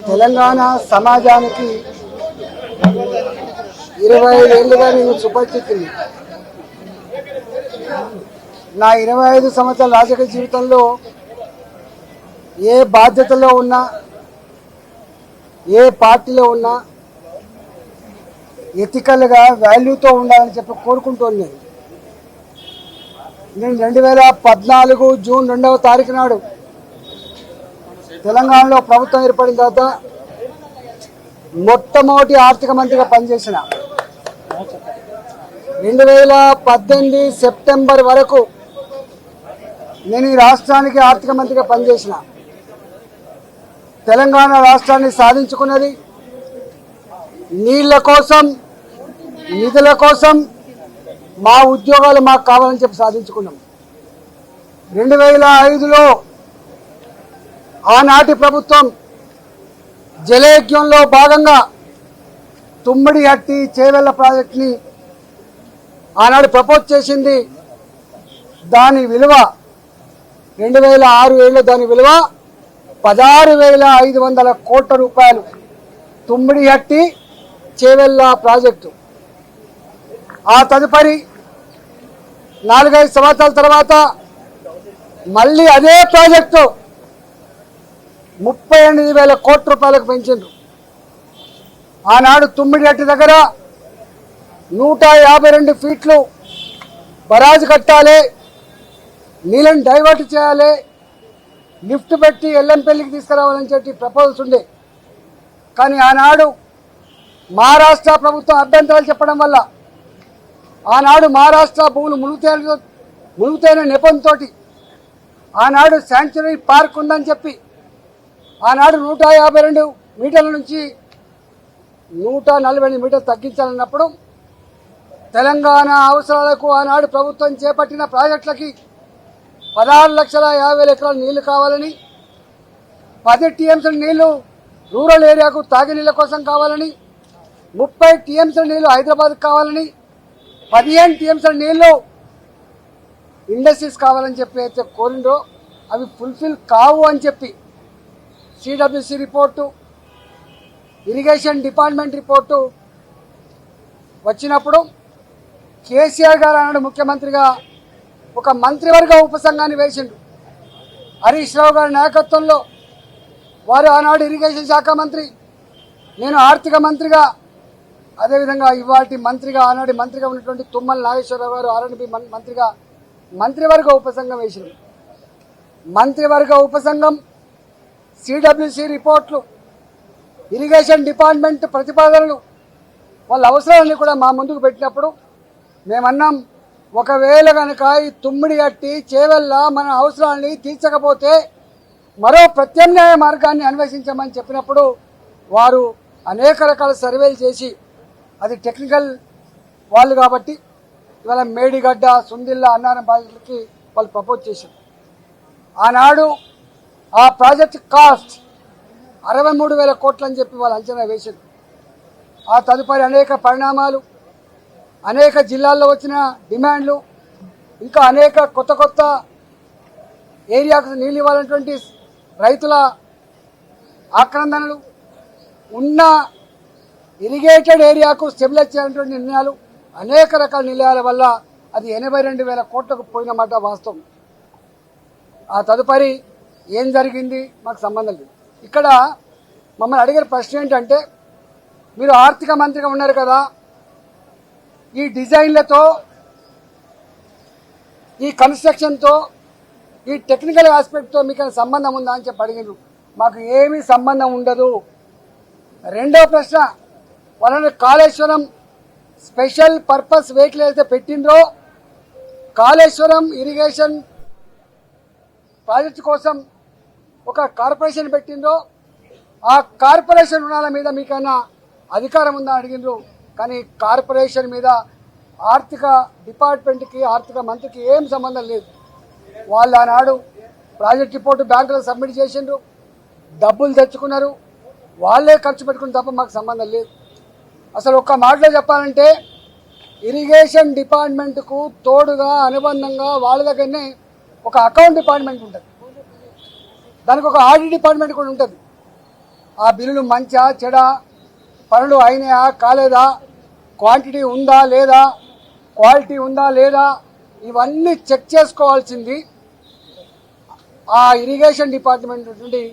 తెలంగాణ సమాజానికి 25 ఏళ్ళుగా నేను సుపరిచితుని. నా 25 సంవత్సరాల రాజకీయ జీవితంలో ఏ బాధ్యతలో ఉన్నా, ఏ పార్టీలో ఉన్నా ఎథికల్గా వాల్యూతో ఉండాలని చెప్పి కోరుకుంటున్నాను. నేను 2014 జూన్ 2వ తారీఖు నాడు తెలంగాణలో ప్రభుత్వం ఏర్పడిన తర్వాత మొట్టమొదటి ఆర్థిక మంత్రిగా పనిచేసిన. 2018 సెప్టెంబర్ వరకు నేను ఈ రాష్ట్రానికి ఆర్థిక మంత్రిగా పనిచేసిన. తెలంగాణ రాష్ట్రాన్ని సాధించుకున్నది నీళ్ల కోసం, నిధుల కోసం, మా ఉద్యోగాలు మాకు కావాలని చెప్పి సాధించుకున్నాం. 2005లో ఆనాటి ప్రభుత్వం జలయజ్ఞంలో భాగంగా తుమ్మిడిహట్టి చేవెళ్ల ప్రాజెక్టుని ఆనాడు ప్రపోజ్ చేసింది. దాని విలువ 2006 దాని విలువ 16,500 కోట్ల రూపాయలు. తుమ్మిడిహట్టి చేవెళ్ల ప్రాజెక్టు. ఆ తదుపరి 4-5 సంవత్సరాల తర్వాత మళ్ళీ అదే ప్రాజెక్టు 38,000 కోట్ల రూపాయలకు పెంచిండ్రు. ఆనాడు తుమ్మిడిహట్టి దగ్గర 152 ఫీట్లు బరాజు కట్టాలి, నీళ్ళని డైవర్ట్ చేయాలి, లిఫ్ట్ పెట్టి ఎల్లంపల్లికి తీసుకురావాలని చెప్పి ప్రపోజల్స్ ఉండే. కానీ ఆనాడు మహారాష్ట్ర ప్రభుత్వం అభ్యంతరాలు చెప్పడం వల్ల, ఆనాడు మహారాష్ట్ర భూములు మునుగుతైన నెపంతో ఆనాడు శాంక్చురీ పార్క్ ఉందని చెప్పి ఆనాడు 152 మీటర్ల నుంచి 148 మీటర్లు తగ్గించాలన్నప్పుడు తెలంగాణ అవసరాలకు ఆనాడు ప్రభుత్వం చేపట్టిన ప్రాజెక్టులకి 16,50,000 ఎకరాల నీళ్లు కావాలని, 10 టీఎంసీల నీళ్లు రూరల్ ఏరియాకు తాగునీళ్ల కోసం కావాలని, 30 టీఎంసీల నీళ్లు హైదరాబాద్కు కావాలని, 15 టీఎంసీల నీళ్లు ఇండస్ట్రీస్ కావాలని చెప్పి అయితే కోరిండో అవి ఫుల్ఫిల్ కావు అని చెప్పి CWC report, irrigation department report వచ్చినప్పుడు కేసీఆర్ గారు ఆనాడు ముఖ్యమంత్రిగా ఒక మంత్రివర్గ ఉపసంఘాన్ని వేసిండు. హరీష్ రావు గారి నాయకత్వంలో వారు ఆనాడు ఇరిగేషన్ శాఖ మంత్రి, నేను ఆర్థిక మంత్రిగా, అదేవిధంగా ఇవాటి మంత్రిగా ఆనాటి మంత్రిగా ఉన్నటువంటి తుమ్మల నాగేశ్వరరావు గారు ఆర్ఎండ్బి మంత్రిగా మంత్రివర్గ ఉపసంఘం వేసిండు. మంత్రివర్గ ఉపసంఘం సిడబ్ల్యూసి రిపోర్ట్లు, ఇరిగేషన్ డిపార్ట్మెంట్ ప్రతిపాదనలు, వాళ్ళ అవసరాలన్నీ కూడా మా ముందుకు పెట్టినప్పుడు మేమన్నాం, ఒకవేళ కనుక ఈ తుమ్మిడిహట్టి చేవెళ్ళ మన అవసరాన్ని తీర్చకపోతే మరో ప్రత్యామ్నాయ మార్గాన్ని అన్వేషించమని చెప్పినప్పుడు వారు అనేక రకాల సర్వేలు చేసి, అది టెక్నికల్ వాళ్ళు కాబట్టి ఇవాళ మేడిగడ్డ, సుందిల్ల, అన్నారం ప్రాజెక్టులకి వాళ్ళు ప్రపోజ్ చేశారు. ఆనాడు ఆ ప్రాజెక్ట్ కాస్ట్ 63,000 కోట్లు అని చెప్పి వాళ్ళు అంచనా వేశారు. ఆ తదుపరి అనేక పరిణామాలు, అనేక జిల్లాల్లో వచ్చిన డిమాండ్లు, ఇంకా అనేక కొత్త కొత్త ఏరియాకు నీళ్ళు ఇవ్వాలన్నటువంటి రైతుల ఆక్రందనలు, ఉన్న ఇరిగేటెడ్ ఏరియాకు స్టెబిలైజ్ చేయాలన్నటువంటి నిర్ణయాలు, అనేక రకాల నిర్ణయాల వల్ల అది 82,000 కోట్లకు పోయిన మాట వాస్తవం. ఆ తదుపరి ఏం జరిగింది మాకు సంబంధం లేదు. ఇక్కడ మమ్మల్ని అడిగిన ప్రశ్న ఏంటంటే, మీరు ఆర్థిక మంత్రిగా ఉన్నారు కదా, ఈ డిజైన్లతో, ఈ కన్స్ట్రక్షన్తో, ఈ టెక్నికల్ ఆస్పెక్ట్తో మీకు సంబంధం ఉందా అని చెప్పి అడిగినారు. మాకు ఏమీ సంబంధం ఉండదు. రెండో ప్రశ్న, వాళ్ళని కాళేశ్వరం స్పెషల్ పర్పస్ వెహికల్ అయితే పెట్టిండ్రో, కాళేశ్వరం ఇరిగేషన్ ప్రాజెక్టు కోసం ఒక కార్పొరేషన్ పెట్టిండ్రో, ఆ కార్పొరేషన్ రుణాల మీద మీకైనా అధికారం ఉందా అడిగినరు. కానీ కార్పొరేషన్ మీద ఆర్థిక డిపార్ట్మెంట్కి, ఆర్థిక మంత్రికి ఏం సంబంధం లేదు. వాళ్ళు ఆనాడు ప్రాజెక్ట్ రిపోర్టు బ్యాంకులో సబ్మిట్ చేసిండ్రు, డబ్బులు తెచ్చుకున్నారు, వాళ్ళే ఖర్చు పెట్టుకుని తప్ప మాకు సంబంధం లేదు. అసలు ఒక్క మాటలో చెప్పాలంటే ఇరిగేషన్ డిపార్ట్మెంట్కు తోడుగా అనుబంధంగా వాళ్ళ దగ్గరనే ఒక అకౌంట్ డిపార్ట్మెంట్ ఉంటుంది, దానికి ఒక ఆడిట్ డిపార్ట్మెంట్ కూడా ఉంటుంది. ఆ బిల్లులు మంచా చెడా, పనులు అయినాయా కాలేదా, క్వాంటిటీ ఉందా లేదా, క్వాలిటీ ఉందా లేదా, ఇవన్నీ చెక్ చేసుకోవాల్సింది ఆ ఇరిగేషన్ డిపార్ట్మెంట్ నుండి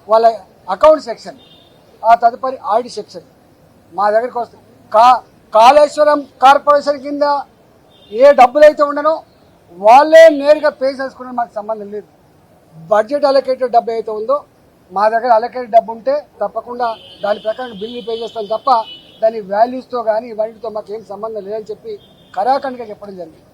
వాళ్ళ అకౌంట్ సెక్షన్, ఆ తదుపరి ఆడిట్ సెక్షన్ మా దగ్గరికి వస్తుంది. కాళేశ్వరం కార్పొరేషన్ కింద ఏ డబ్బులైతే ఉండనో వాళ్ళే నేరుగా పే చేసుకునే మాకు సంబంధం లేదు. బడ్జెట్ అలొకేటెడ్ డబ్బు అయితే ఉందో మా దగ్గర అలొకేటెడ్ డబ్బు ఉంటే తప్పకుండా దాని ప్రకారం బిల్లు పే చేస్తాం తప్ప దాని వాల్యూస్తో కానీ వాటితో మాకు ఏం సంబంధం లేదని చెప్పి కరాఖండ్గా చెప్పడం జరిగింది.